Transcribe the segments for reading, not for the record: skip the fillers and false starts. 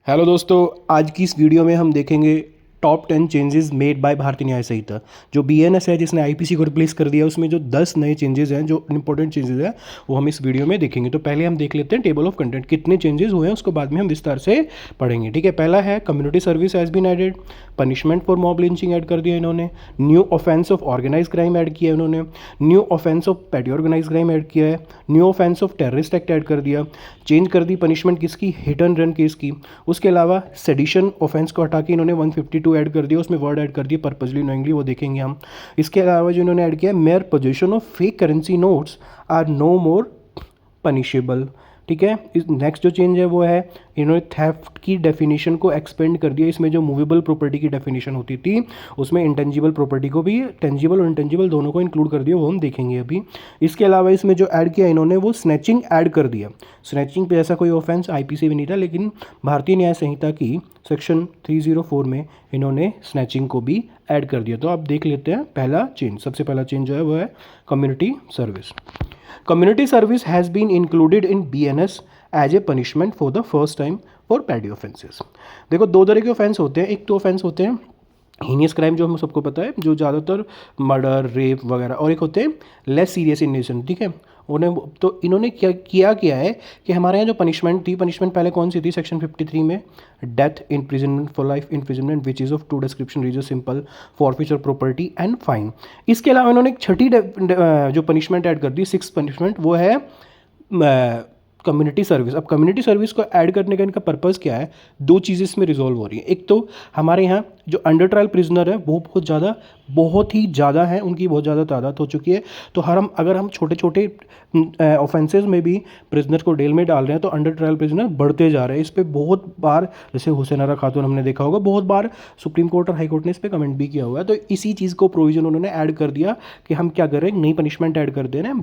Hello दोस्तों, आज की इस वीडियो में हम देखेंगे टॉप 10 चेंजेस मेड बाय भारतीय न्याय संहिता। जो बीएनएस है जिसने आईपीसी को रिप्लेस कर दिया, उसमें जो 10 नए चेंजेस हैं, जो इंपॉर्टेंट चेंजेस हैं, वो हम इस वीडियो में देखेंगे। तो पहले हम देख लेते हैं टेबल ऑफ कंटेंट, कितने चेंजेस हुए हैं उसको बाद में हम विस्तार से पढ़ेंगे। ठीक है, पहला है community service has been added, punishment for mob lynching add कर दिया इन्होंने, new offence of organise crime add किया इन्होंने, new offence of petty organise crime add किया है, new offence of terrorist act add कर दिया, चेंज कर दी पनिशमेंट किसकी, हिट एंड रन केस की। उसके अलावा सेडिशन ऑफेंस को हटा के इन्होंने 152 ऐड कर दिया, उसमें वर्ड ऐड कर दिए पर्पजली नोइंगली, वो देखेंगे हम। इसके अलावा जो इन्होंने ऐड किया, mere possession of fake currency notes are no more punishable. ठीक है, इस नेक्स्ट जो चेंज है वो है इन्होंने थेफ्ट की डेफिनेशन को एक्सपेंड कर दिया। इसमें जो मूवेबल प्रॉपर्टी की डेफिनेशन होती थी उसमें इंटेंजिबल प्रॉपर्टी को भी, टेंजिबल और इंटेंजिबल दोनों को इंक्लूड कर दिया, वो हम देखेंगे अभी। इसके अलावा इसमें जो ऐड किया इन्होंने वो स्नैचिंग ऐड कर दिया। स्नैचिंग पे ऐसा कोई ऑफेंस आईपीसी में नहीं था, लेकिन भारतीय न्याय संहिता की सेक्शन 304 में इन्होंने स्नैचिंग को भी ऐड कर दिया। तो आप देख लेते हैं पहला चेंज। सबसे पहला चेंज जो है वो है community service. Community service has been included in BNS as a punishment for the first time for petty offences। देखो, दो तरह के ऑफेंस होते हैं। एक तो ऑफेंस होते हैं हीनियस क्राइम, जो हम सबको पता है, जो ज़्यादातर मर्डर, रेप वगैरह, और एक होते हैं लेस सीरियस इन नेचर। ठीक है, उन्हें तो इन्होंने क्या है कि हमारे यहाँ जो पनिशमेंट थी, पनिशमेंट पहले कौन सी थी सेक्शन 53 में, death, imprisonment for life imprisonment which is of two description reason simple forfeiture property and fine. इसके अलावा इन्होंने एक छठी जो पनिशमेंट ऐड कर दी, सिक्स पनिशमेंट, वो है कम्युनिटी सर्विस। अब कम्युनिटी सर्विस को ऐड करने का इनका पर्पज़ क्या है, दो चीज़ें इसमें रिजॉल्व हो रही हैं। एक तो हमारे यहाँ जो अंडर ट्रायल प्रिजनर है वो बहुत ही ज़्यादा है, उनकी बहुत ज़्यादा तादाद हो चुकी है। तो अगर हम छोटे छोटे ऑफेंसेस में भी प्रिजनर को जेल में डाल रहे हैं तो अंडर ट्रायल प्रिजनर बढ़ते जा रहे हैं। इस पर बहुत बार, जैसे हुसैन आरा खातून हमने देखा होगा, बहुत बार सुप्रीम कोर्ट और हाई कोर्ट ने इस पर कमेंट भी किया हुआ है। तो इसी चीज़ को प्रोविजन उन्होंने ऐड कर दिया कि हम क्या कर रहे हैं, नई पनिशमेंट ऐड कर दे रहे हैं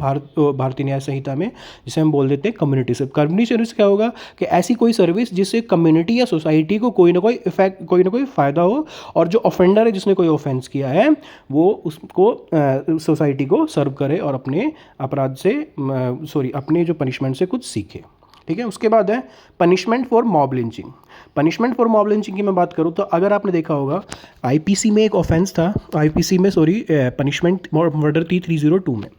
भारतीय न्याय संहिता में, जिसे हम बोल देते हैं कम्युनिटी सर्विस। कम्युनिटी सर्विस क्या होगा कि ऐसी कोई सर्विस जिससे कम्युनिटी या सोसाइटी को कोई ना कोई इफेक्ट, कोई ना कोई फ़ायदा हो, और जो ऑफेंडर है जिसने कोई ऑफेंस किया है वो उसको सोसाइटी को सर्व करे और अपने अपराध से अपने जो पनिशमेंट से कुछ सीखे। ठीक है, उसके बाद है punishment for mob lynching. Punishment for mob lynching की मैं बात करूँ तो अगर आपने देखा होगा आईपीसी में एक ऑफेंस था, पनिशमेंट मर्डर थी 302 में।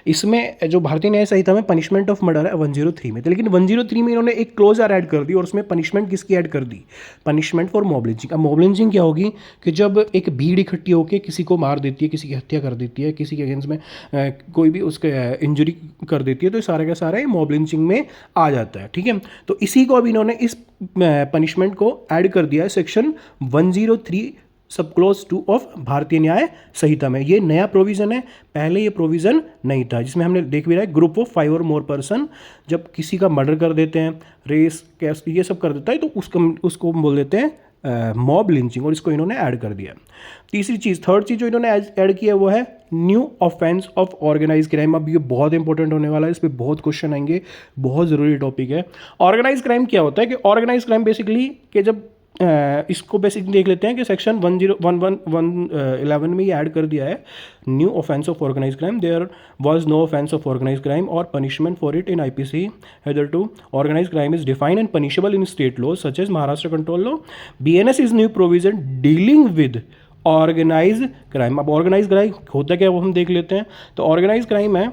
इसमें जो भारतीय न्याय संहिता में पनिशमेंट ऑफ मर्डर है 103 में, तो लेकिन 103 में इन्होंने एक क्लोज आर ऐड कर दी और उसमें पनिशमेंट किसकी ऐड कर दी, पनिशमेंट फॉर मॉब लिंचिंग। अब मॉब लिंचिंग क्या होगी कि जब एक भीड़ इकट्ठी होकर किसी को मार देती है, किसी की हत्या कर देती है, किसी के अगेंस्ट में कोई भी उसके इंजरी कर देती है, तो सारे का सारा मॉब लिंचिंग में आ जाता है। ठीक है, तो इसी को अब इन्होंने इस पनिशमेंट को ऐड कर दिया है सेक्शन 103 सब क्लोज 2 ऑफ भारतीय न्याय संहिता में। ये नया प्रोविजन है, पहले ये प्रोविजन नहीं था, जिसमें हमने देख भी रहा है ग्रुप ऑफ 5 और मोर पर्सन जब किसी का मर्डर कर देते हैं, रेस, कैस्ट, ये सब कर देता है, तो उसको बोल देते हैं मॉब लिंचिंग, और इसको इन्होंने ऐड कर दिया। थर्ड चीज़ जो इन्होंने ऐड किया है वो है new offence of organise crime. अब ये बहुत इंपॉर्टेंट होने वाला है, इस पर बहुत क्वेश्चन आएंगे, बहुत ज़रूरी टॉपिक है। ऑर्गेनाइज क्राइम क्या होता है कि ऑर्गेनाइज क्राइम बेसिकली कि जब इसको बेसिकली देख लेते हैं कि सेक्शन 11 में ये ऐड कर दिया है new offence of organise crime. There was no offence of organise crime और punishment for it in IPC. Hitherto organise crime is defined and punishable in state law such as Maharashtra control law. BNS is new provision dealing with organise crime. अब organise crime होता क्या वो हम देख लेते हैं। तो ऑर्गेनाइज क्राइम है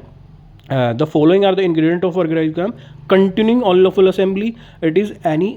the following are the ingredient of organized crime: continuing unlawful assembly, it is any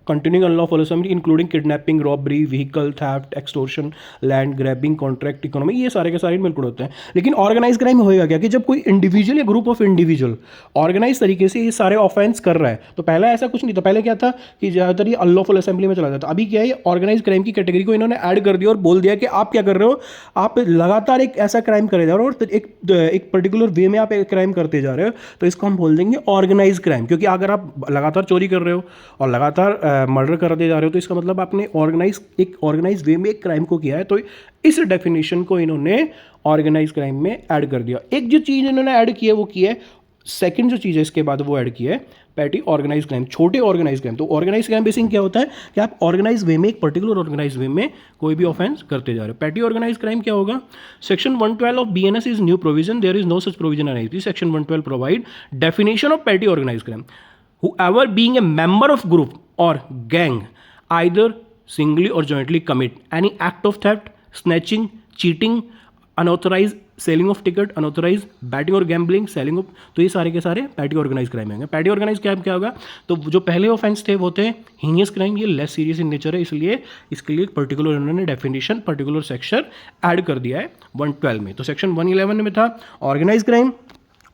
continuing unlawful assembly including kidnapping, robbery, vehicle theft, extortion, land grabbing, contract economy, ये सारे के सारे बिल्कुल होते हैं। लेकिन ऑर्गेनाइज क्राइम होएगा क्या कि जब कोई इंडिविजुअल या ग्रुप ऑफ इंडिविजुअल ऑर्गेनाइज तरीके से ये सारे ऑफेंस कर रहा है। तो पहले ऐसा कुछ नहीं था, पहले क्या था कि ज़्यादातर ये अनलॉफुल असेंबली में चला जाता। अभी क्या है, ऑर्गेनाइज क्राइम की कैटेगरी को इन्होंने ऐड कर दिया और बोल दिया कि आप क्या कर रहे हो, आप लगातार एक ऐसा क्राइम करे जा रहे हो और एक पर्टिकुलर वे में आप एक क्राइम करते जा रहे हो, तो इसको हम बोल देंगे ऑर्गेनाइज क्राइम। क्योंकि अगर आप लगातार चोरी कर रहे हो और लगातार मर्डर करते जा रहे हो तो इसका मतलब आपने एक ऑर्गेनाइज वे में एक क्राइम को किया है। तो इस डेफिनेशन को इन्होंने ऑर्गेनाइज क्राइम में ऐड कर दिया। एक जो चीज़ इन्होंने ऐड की है वो की है, सेकंड जो चीज़ है इसके बाद वो ऐड की है पैटी ऑर्गेनाइज क्राइम, छोटे ऑर्गेनाइज क्राइम। तो ऑर्गेनाइज क्राइम बेसिक क्या होता है कि आप ऑर्गेनाइज वे में, एक पर्टिकुलर ऑर्गेनाइज वे में कोई भी ऑफेंस करते जा रहे हो। पैटी ऑर्गेनाइज क्राइम क्या होगा, section 112 of BNS is new provision, there is no such provision in IPC. Section 112 provide definition of petty organise crime, whoever being a member of group or gang either singly or jointly commit any act of theft, snatching, cheating, unauthorized selling of ticket, unauthorise betting और gambling, selling of, तो ये सारे के सारे petty organise crime होंगे। Petty organise crime क्या होगा, तो जो पहले ऑफेंस थे वो थे हीनियस क्राइम, ये लेस सीरियस इन नेचर है, इसलिए इसके लिए पर्टिकुलर उन्होंने डेफिनेशन पर्टिकुलर सेक्शन ऐड कर दिया है 112 में। तो सेक्शन 111 में था ऑर्गेनाइज क्राइम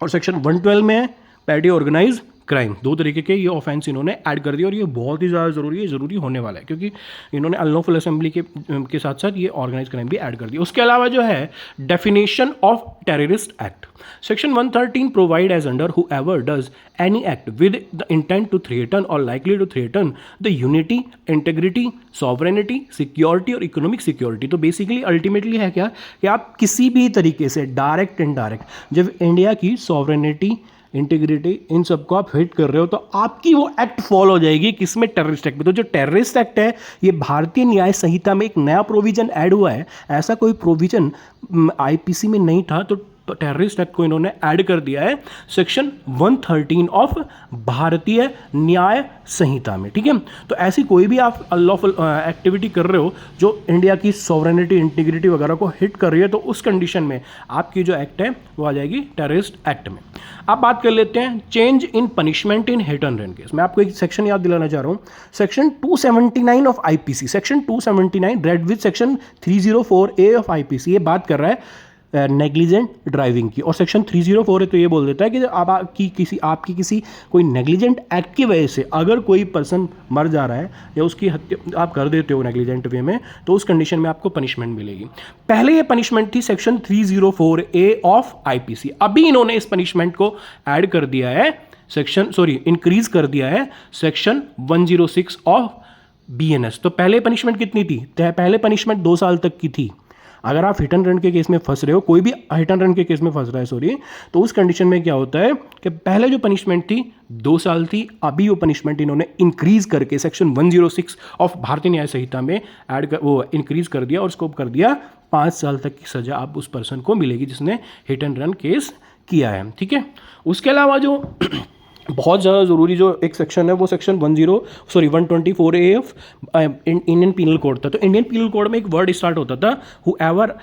और सेक्शन 112 में है पैटी ऑर्गेनाइज क्राइम। दो तरीके के ये ऑफेंस इन्होंने ऐड कर दिया और ये बहुत ही ज़्यादा ज़रूरी है, ज़रूरी होने वाला है, क्योंकि इन्होंने अनलॉफुल असेंबली के साथ साथ ये ऑर्गेनाइज क्राइम भी ऐड कर दिया। उसके अलावा जो है definition of terrorist act, section 113 provide as under whoever does any act with the intent to threaten और likely to threaten the unity, integrity, sovereignty, security और इकोनॉमिक सिक्योरिटी। तो बेसिकली अल्टीमेटली है क्या कि आप किसी भी तरीके से डायरेक्ट इनडायरेक्ट जब इंडिया की सॉवरेनिटी, इंटीग्रिटी, इन सबको आप हिट कर रहे हो तो आपकी वो एक्ट फॉलो हो जाएगी किसमें, टेररिस्ट एक्ट में। तो जो टेररिस्ट एक्ट है ये भारतीय न्याय संहिता में एक नया प्रोविजन ऐड हुआ है, ऐसा कोई प्रोविजन आईपीसी में नहीं था, तो टेररिस्ट एक्ट को इन्होंने ऐड कर दिया है सेक्शन 113 ऑफ भारतीय न्याय संहिता में। ठीक है, तो ऐसी कोई भी आप अनलॉफुल एक्टिविटी कर रहे हो जो इंडिया की सॉवरेनिटी, इंटीग्रिटी वगैरह को हिट कर रही है, तो उस कंडीशन में आपकी जो एक्ट है वो आ जाएगी टेररिस्ट एक्ट में। आप बात कर लेते हैं change in punishment in heat and run case. मैं आपको एक सेक्शन याद दिलाना चाह रहा हूँ, section 279 of IPC, section 279 read with section 304A of IPC, ये बात कर रहा है नेग्लिजेंट ड्राइविंग की, और सेक्शन 304 है तो ये बोल देता है कि आपकी किसी कोई नेग्लिजेंट एक्ट की वजह से अगर कोई पर्सन मर जा रहा है या उसकी हत्या आप कर देते हो नेग्लिजेंट वे में, तो उस कंडीशन में आपको पनिशमेंट मिलेगी। पहले ये पनिशमेंट थी सेक्शन 304A ऑफ आईपीसी, अभी इन्होंने इस पनिशमेंट को ऐड कर दिया है इंक्रीज कर दिया है सेक्शन 106 ऑफ BNS। तो पहले पनिशमेंट कितनी थी, पहले पनिशमेंट 2 साल तक की थी। अगर आप हिट एंड रन के केस में फंस रहे हो, कोई भी हिट एंड रन के केस में फंस रहा है सॉरी, तो उस कंडीशन में क्या होता है कि पहले जो पनिशमेंट थी 2 साल थी, अभी वो पनिशमेंट इन्होंने इंक्रीज करके सेक्शन 106 ऑफ भारतीय न्याय संहिता में वो इंक्रीज कर दिया और स्कोप कर दिया 5 साल तक की सजा आप उस पर्सन को मिलेगी जिसने हिट एंड रन केस किया है। ठीक है, उसके अलावा जो बहुत ज़्यादा ज़रूरी जो एक सेक्शन है वो section 124A of Indian penal code था। तो इंडियन पीनल कोड में एक वर्ड स्टार्ट होता था whoever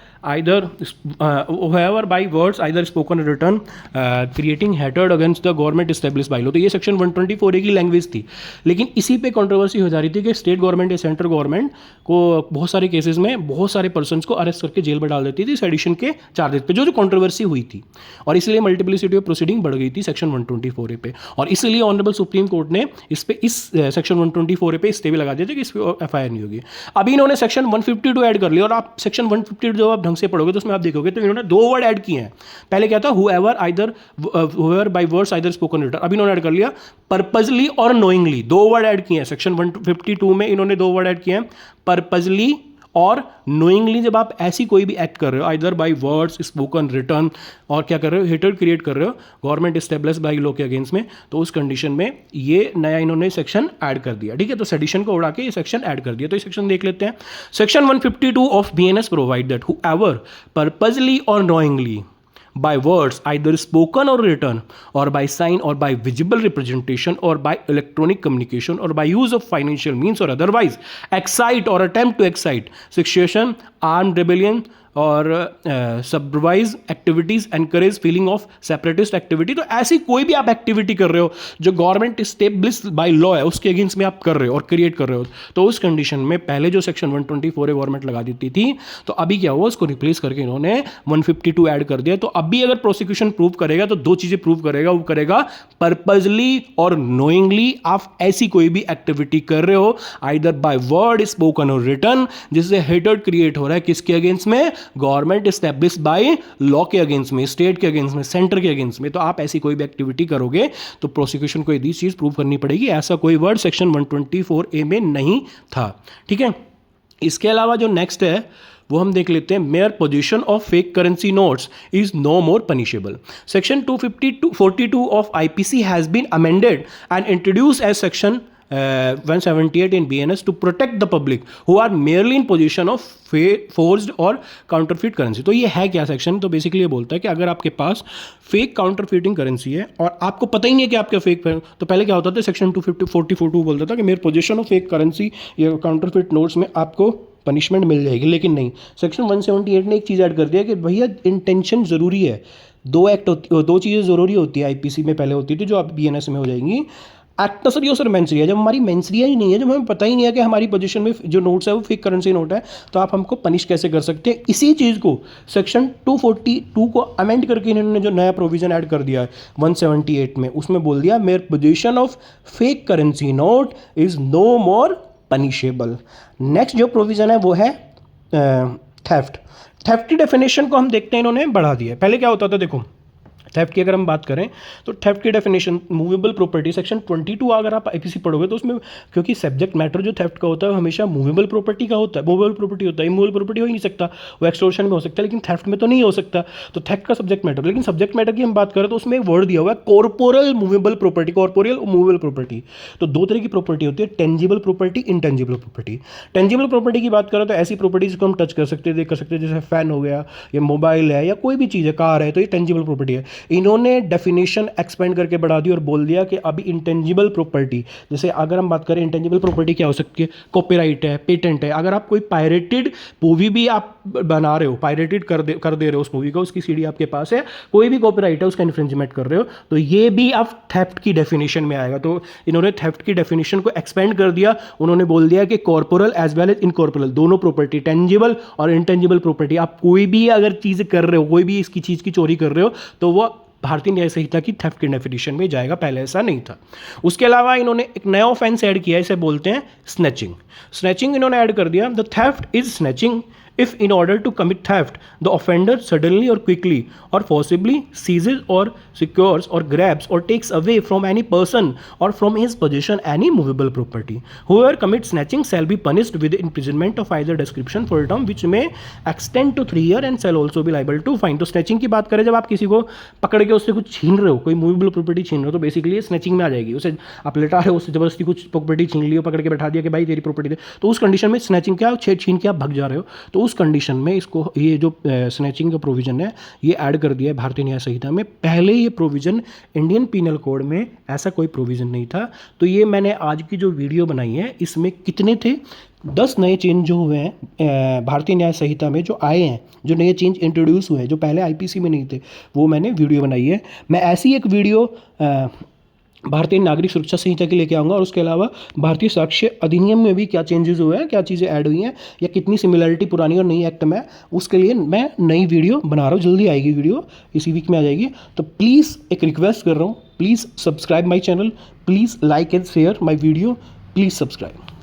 by words either spoken written creating hatred against the government establish by law. तो ये सेक्शन 124A की लैंग्वेज थी, लेकिन इसी पे कंट्रोवर्सी हो जा रही थी कि स्टेट गवर्नमेंट या सेंट्रल गवर्नमेंट को बहुत सारे केसेस में बहुत सारे पर्सनस को अरेस्ट करके जेल में डाल देती थी सेडिशन के चार्जेस पे, जो कंट्रोवर्सी हुई थी, और इसलिए मल्टीप्लिसिटी ऑफ प्रोसीडिंग बढ़ गई थी सेक्शन 124A पे, और इसलिए ऑनरेबल सुप्रीम कोर्ट ने इस सेक्शन 124A पे स्टे भी लगा दिया था कि इस पे एफआईआर नहीं होगी। अभी इन्होंने सेक्शन 152 ऐड कर लिया, और आप सेक्शन 152 जब आप ढंग से पढ़ोगे तो उसमें आप देखोगे तो इन्होंने 2 वर्ड ऐड किए हैं। पहले क्या था, whoever by words either spoken written, अभी इन्होंने ऐड कर लिया पर्पजली और नोइंगली, 2 वर्ड ऐड किए हैं। सेक्शन 152 में इन्होंने 2 वर्ड ऐड किए हैं, पर्पजली और नोइंगली। जब आप ऐसी कोई भी एक्ट कर रहे हो either by words, spoken, return, और क्या कर रहे हो, हेटर क्रिएट कर रहे हो गवर्नमेंट एस्टेब्लिश बाय लॉ के अगेंस्ट में, तो उस कंडीशन में ये नया इन्होंने सेक्शन ऐड कर दिया। ठीक है, तो सेडिशन को उड़ा के ये सेक्शन ऐड कर दिया। तो ये सेक्शन देख लेते हैं। Section 152 of BNS provide that whoever purposely और knowingly by words either spoken or written or by sign or by visible representation or by electronic communication or by use of financial means or otherwise excite or attempt to excite secession, armed rebellion और subversive activities encourage feeling of separatist activity. तो ऐसी कोई भी आप activity कर रहे हो जो गवर्नमेंट स्टेब्लिश बाय लॉ है उसके अगेंस्ट में आप कर रहे हो और क्रिएट कर रहे हो, तो उस कंडीशन में पहले जो सेक्शन 124 गवर्नमेंट लगा देती थी, तो अभी क्या हुआ, उसको रिप्लेस करके इन्होंने 152 ऐड कर दिया। तो अभी अगर प्रोसिक्यूशन प्रूव करेगा तो 2 चीज़ें प्रूव करेगा, वो करेगा पर्पजली और नोइंगली आप ऐसी कोई भी एक्टिविटी कर रहे हो आइदर बाय वर्ड, स्पोकन और रिटन, जिससे हेटर्ड क्रिएट हो रहा है किसके अगेंस्ट में, गवर्नमेंट एस्टेब्लिश बाय लॉ के अगेंस्ट में, स्टेट के अगेंस्ट में, सेंटर के अगेंस्ट में। तो आप ऐसी कोई भी एक्टिविटी करोगे तो प्रोसिक्यूशन को ये चीज प्रूव करनी पड़ेगी। ऐसा कोई वर्ड सेक्शन 124A में नहीं था। ठीक है, इसके अलावा जो नेक्स्ट है वो हम देख लेते हैं, mere possession of fake currency notes is no more punishable. Section 242 of IPC has been amended and introduce as section 178 in BNS to protect the public who are merely in position of forged और counterfeit currency. तो ये है क्या section? तो basically ये बोलता है कि अगर आपके पास फेक काउंटरफिटिंग करेंसी है और आपको पता ही नहीं है कि आपका फेक, तो पहले क्या होता था, सेक्शन 250-44 बोलता था कि मेरे पोजीशन ऑफ फेक करेंसी या काउंटरफिट नोट्स में आपको पनिशमेंट मिल जाएगी। लेकिन नहीं, सेक्शन 178 ने एक चीज़ ऐड कर दिया कि भैया इंटेंशन ज़रूरी है। दो चीज़ें ज़रूरी होती है, आईपीसी में पहले होती थी, जो आप बीएनएस में हो जाएंगी, एक्टस रियोस और मेंस रिया। जब हमारी मेंस रिया ही नहीं है, जब हमें पता ही नहीं है कि हमारी पोजीशन में जो नोट्स है वो फेक करेंसी नोट है, तो आप हमको पनिश कैसे कर सकते हैं? इसी चीज़ को सेक्शन 242 को अमेंड करके इन्होंने जो नया प्रोविजन ऐड कर दिया है 178 में, उसमें बोल दिया mere possession of fake currency note is no more punishable. Next जो प्रोविज़न है वो है थेफ्ट। थेफ्ट की डेफिनेशन को हम देखते हैं, इन्होंने बढ़ा दिया। पहले क्या होता था, देखो थेफ्ट की अगर हम बात करें तो थेफ्ट की डेफिनेशन मूवेबल प्रॉपर्टी सेक्शन 22 अगर आप आईपीसी पढ़ोगे तो उसमें, क्योंकि सब्जेक्ट मैटर जो थेफ्ट का होता है हमेशा मूवेबल प्रॉपर्टी का होता है, मूवेबल प्रॉपर्टी होता है, इमूवेबल प्रॉपर्टी हो ही नहीं सकता, वो एक्सटॉर्शन में हो सकता है लेकिन थेफ्ट में तो नहीं हो सकता। तो थेफ्ट का सब्जेक्ट मैटर, लेकिन सब्जेक्ट मैटर की हम बात करें तो उसमें एक वर्ड दिया हुआ है corporal movable property, corporeal movable property. तो दो तरह की प्रॉपर्टी होती है, tangible property, intangible property. Tangible property की बात करें तो ऐसी प्रॉपर्टी जिसको हम टच कर सकते हैं, देख कर सकते हैं, जैसे फैन हो गया या मोबाइल है या कोई भी चीज़ है, कार है, तो ये टेंजिबल प्रॉपर्टी है। इन्होंने डेफिनेशन एक्सपेंड करके बढ़ा दी और बोल दिया कि अभी इंटेंजिबल प्रॉपर्टी, जैसे अगर हम बात करें इंटेंजिबल प्रॉपर्टी क्या हो सकती है, कॉपीराइट है, पेटेंट है। अगर आप कोई पायरेटेड मूवी भी आप बना रहे हो, पायरेटेड कर दे रहे हो उस मूवी को, उसकी सीडी आपके पास है, कोई भी कॉपीराइट है, उसका इन्फ्रिंजमेंट कर रहे हो, तो ये भी अब थेफ्ट की डेफिनेशन में आएगा। तो इन्होंने थेफ्ट की डेफिनेशन को एक्सपेंड कर दिया। उन्होंने बोल दिया कि corporeal as well as incorporeal दोनों प्रॉपर्टी, टेंजिबल और इंटेंजिबल प्रॉपर्टी, आप कोई भी अगर चीज़ कर रहे हो, कोई भी इसकी चीज़ की चोरी कर रहे हो, तो वो भारतीय न्याय संहिता की थेफ्ट की डेफिनेशन में जाएगा, पहले ऐसा नहीं था। उसके अलावा इन्होंने एक नया ऑफेंस ऐड किया, इसे बोलते हैं स्नैचिंग। स्नैचिंग इन्होंने ऐड कर दिया, the theft is snatching if in order to commit theft the offender suddenly or quickly or forcibly seizes or secures or grabs or takes away from any person or from his possession any movable property. Whoever commits snatching shall be punished with imprisonment of either description for a term which may extend to 3 years and shall also be liable to fine. तो snatching की बात करें, जब आप किसी को पकड़ के उससे कुछ छीन रहे हो, कोई मूवेबल प्रॉपर्टी छीन रहे हो, तो बेसिकली स्नैचिंग में आ जाएगी। उसे आप लेटा रहे हो, उससे जबरदस्ती कुछ प्रॉपर्टी छीन ली, पकड़ के बैठा दिया कि भाई तेरी प्रॉपर्टी दे, तो उस कंडीशन में स्नैचिंग क्या, छीन के आप भाग जा रहे हो, तो उस कंडीशन में इसको, ये जो स्नैचिंग का प्रोविजन है ये ऐड कर दिया है भारतीय न्याय संहिता में। पहले ये प्रोविजन इंडियन पीनल कोड में ऐसा कोई प्रोविजन नहीं था। तो ये मैंने आज की जो वीडियो बनाई है इसमें कितने थे, 10 नए चेंज जो हुए हैं भारतीय न्याय संहिता में, जो आए हैं, जो नए चेंज इंट्रोड्यूस हुए हैं, जो पहले आईपीसी में नहीं थे, वो मैंने वीडियो बनाई है। मैं ऐसी एक वीडियो भारतीय नागरिक सुरक्षा संहिता के लेके आऊँगा, और उसके अलावा भारतीय साक्ष्य अधिनियम में भी क्या चेंजेस हुए हैं, क्या चीज़ें ऐड हुई हैं, या कितनी सिमिलरिटी पुरानी और नई एक्ट में, उसके लिए मैं नई वीडियो बना रहा हूँ। जल्दी आएगी वीडियो, इसी वीक में आ जाएगी। तो प्लीज़ एक रिक्वेस्ट कर रहा हूँ, please subscribe my channel, please like and share my video, please subscribe.